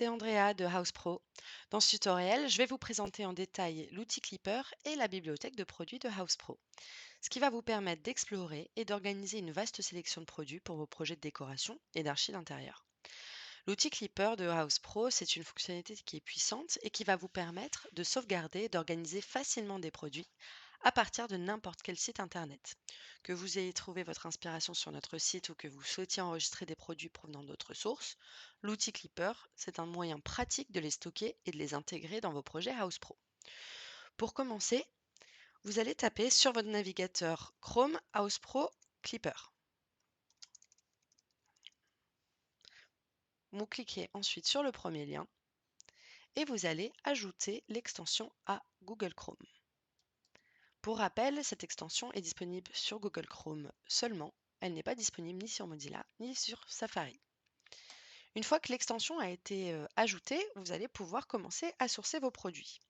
C'est Andrea de House Pro. Dans ce tutoriel, je vais vous présenter en détail l'outil Clipper et la bibliothèque de produits de House Pro, ce qui va vous permettre d'explorer et d'organiser une vaste sélection de produits pour vos projets de décoration et d'archi d'intérieur. L'outil Clipper de House Pro, c'est une fonctionnalité qui est puissante et qui va vous permettre de sauvegarder et d'organiser facilement des produits à partir de n'importe quel site internet. Que vous ayez trouvé votre inspiration sur notre site ou que vous souhaitiez enregistrer des produits provenant d'autres sources, l'outil Clipper, c'est un moyen pratique de les stocker et de les intégrer dans vos projets House Pro. Pour commencer, vous allez taper sur votre navigateur Chrome House Pro Clipper. Vous cliquez ensuite sur le premier lien et vous allez ajouter l'extension à Google Chrome. Pour rappel, cette extension est disponible sur Google Chrome seulement. Elle n'est pas disponible ni sur Mozilla ni sur Safari. Une fois que l'extension a été ajoutée, vous allez pouvoir commencer à sourcer vos produits.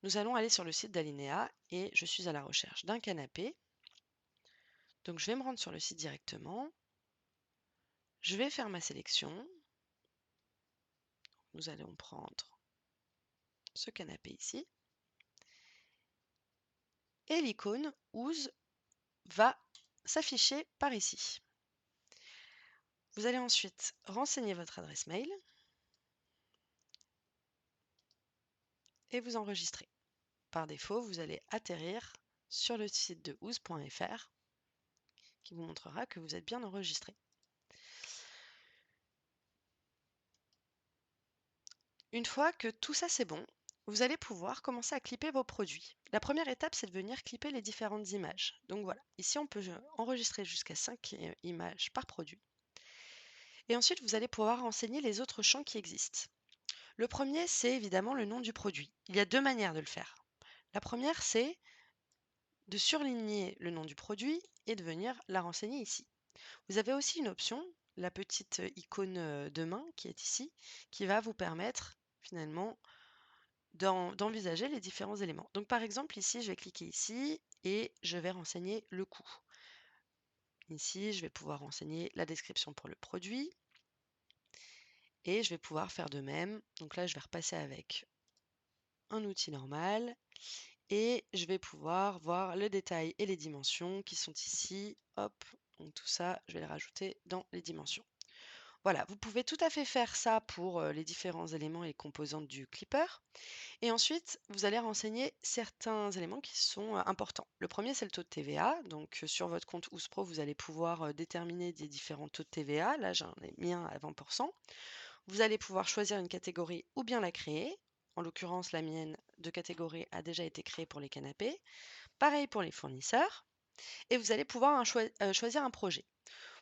Nous allons aller sur le site d'Alinea et je suis à la recherche d'un canapé. Donc je vais me rendre sur le site directement. Je vais faire ma sélection. Nous allons prendre ce canapé ici. Et l'icône Ouse va s'afficher par ici. Vous allez ensuite renseigner votre adresse mail et vous enregistrer. Par défaut, vous allez atterrir sur le site de ouse.fr qui vous montrera que vous êtes bien enregistré. Une fois que tout ça c'est bon, vous allez pouvoir commencer à clipper vos produits. La première étape, c'est de venir clipper les différentes images. Donc voilà, ici on peut enregistrer jusqu'à 5 images par produit. Et ensuite, vous allez pouvoir renseigner les autres champs qui existent. Le premier, c'est évidemment le nom du produit. Il y a deux manières de le faire. La première, c'est de surligner le nom du produit et de venir la renseigner ici. Vous avez aussi une option, la petite icône de main qui est ici, qui va vous permettre finalement d'envisager les différents éléments. Donc par exemple ici, je vais cliquer ici et je vais renseigner le coût. Ici, je vais pouvoir renseigner la description pour le produit et je vais pouvoir faire de même. Donc là, je vais repasser avec un outil normal et je vais pouvoir voir le détail et les dimensions qui sont ici. Hop, donc tout ça, je vais les rajouter dans les dimensions. Voilà, vous pouvez tout à fait faire ça pour les différents éléments et composantes du clipper. Et ensuite, vous allez renseigner certains éléments qui sont importants. Le premier, c'est le taux de TVA. Donc, sur votre compte OusPro, vous allez pouvoir déterminer des différents taux de TVA. Là, j'en ai mis un à 20%. Vous allez pouvoir choisir une catégorie ou bien la créer. En l'occurrence, la mienne de catégorie a déjà été créée pour les canapés. Pareil pour les fournisseurs. Et vous allez pouvoir choisir un projet.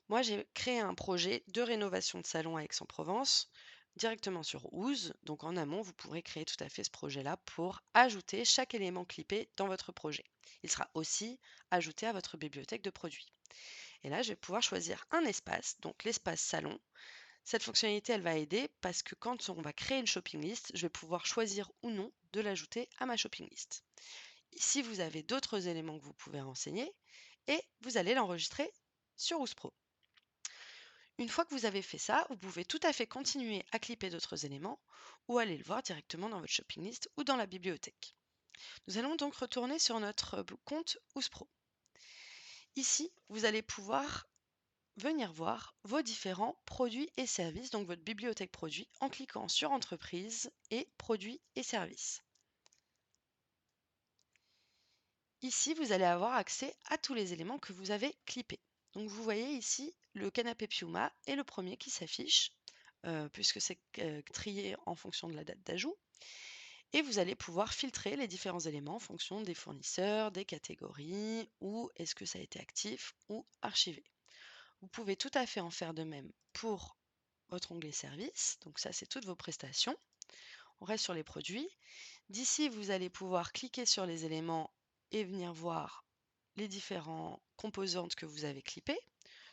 Moi, j'ai créé un projet de rénovation de salon à Aix-en-Provence directement sur Ooze. Donc en amont, vous pourrez créer tout à fait ce projet-là pour ajouter chaque élément clippé dans votre projet. Il sera aussi ajouté à votre bibliothèque de produits. Et là, je vais pouvoir choisir un espace, donc l'espace salon. Cette fonctionnalité, elle va aider parce que quand on va créer une shopping list, je vais pouvoir choisir ou non de l'ajouter à ma shopping list. Ici, vous avez d'autres éléments que vous pouvez renseigner et vous allez l'enregistrer sur Ooze Pro. Une fois que vous avez fait ça, vous pouvez tout à fait continuer à clipper d'autres éléments ou aller le voir directement dans votre shopping list ou dans la bibliothèque. Nous allons donc retourner sur notre compte Ouspro. Ici, vous allez pouvoir venir voir vos différents produits et services, donc votre bibliothèque produits, en cliquant sur Entreprise et Produits et services. Ici, vous allez avoir accès à tous les éléments que vous avez clippés. Donc vous voyez ici le canapé Piuma est le premier qui s'affiche, puisque c'est trié en fonction de la date d'ajout. Et vous allez pouvoir filtrer les différents éléments en fonction des fournisseurs, des catégories, ou est-ce que ça a été actif ou archivé. Vous pouvez tout à fait en faire de même pour votre onglet service. Donc ça, c'est toutes vos prestations. On reste sur les produits. D'ici, vous allez pouvoir cliquer sur les éléments et venir voir les différentes composantes que vous avez clippées,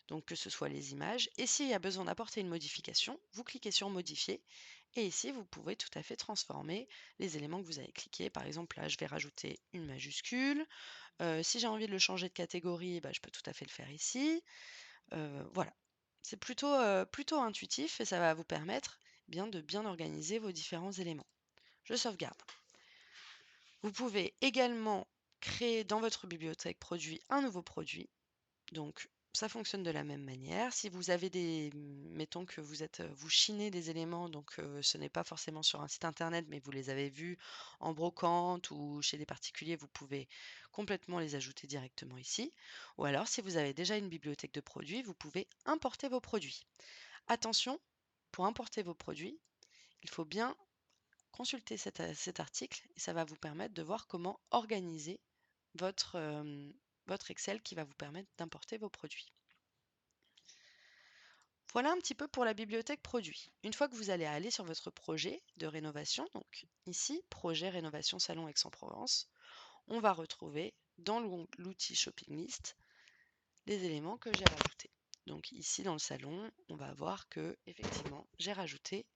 donc que ce soit les images. Et s'il y a besoin d'apporter une modification, vous cliquez sur modifier. Et ici, vous pouvez tout à fait transformer les éléments que vous avez cliqués. Par exemple, là, je vais rajouter une majuscule. Si j'ai envie de le changer de catégorie, bah, je peux tout à fait le faire ici. Voilà. C'est plutôt intuitif et ça va vous permettre bien de bien organiser vos différents éléments. Je sauvegarde. Vous pouvez également créer dans votre bibliothèque produit un nouveau produit. Donc, ça fonctionne de la même manière. Si vous avez mettons que vous chinez des éléments, donc ce n'est pas forcément sur un site internet, mais vous les avez vus en brocante ou chez des particuliers, vous pouvez complètement les ajouter directement ici. Ou alors, si vous avez déjà une bibliothèque de produits, vous pouvez importer vos produits. Attention, pour importer vos produits, il faut bien consulter cet article et ça va vous permettre de voir comment organiser votre, votre Excel qui va vous permettre d'importer vos produits. Voilà un petit peu pour la bibliothèque produit. Une fois que vous allez aller sur votre projet de rénovation, donc ici, projet rénovation salon Aix-en-Provence, on va retrouver dans l'outil Shopping List les éléments que j'ai rajoutés. Donc ici dans le salon, on va voir que effectivement j'ai rajouté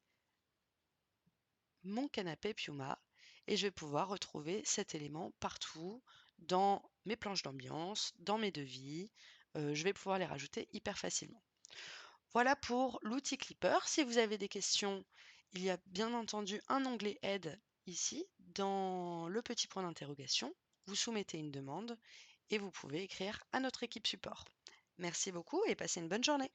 mon canapé Piuma et je vais pouvoir retrouver cet élément partout dans mes planches d'ambiance, dans mes devis. Je vais pouvoir les rajouter hyper facilement. Voilà pour l'outil Clipper. Si vous avez des questions, il y a bien entendu un onglet Aide ici, dans le petit point d'interrogation. Vous soumettez une demande et vous pouvez écrire à notre équipe support. Merci beaucoup et passez une bonne journée.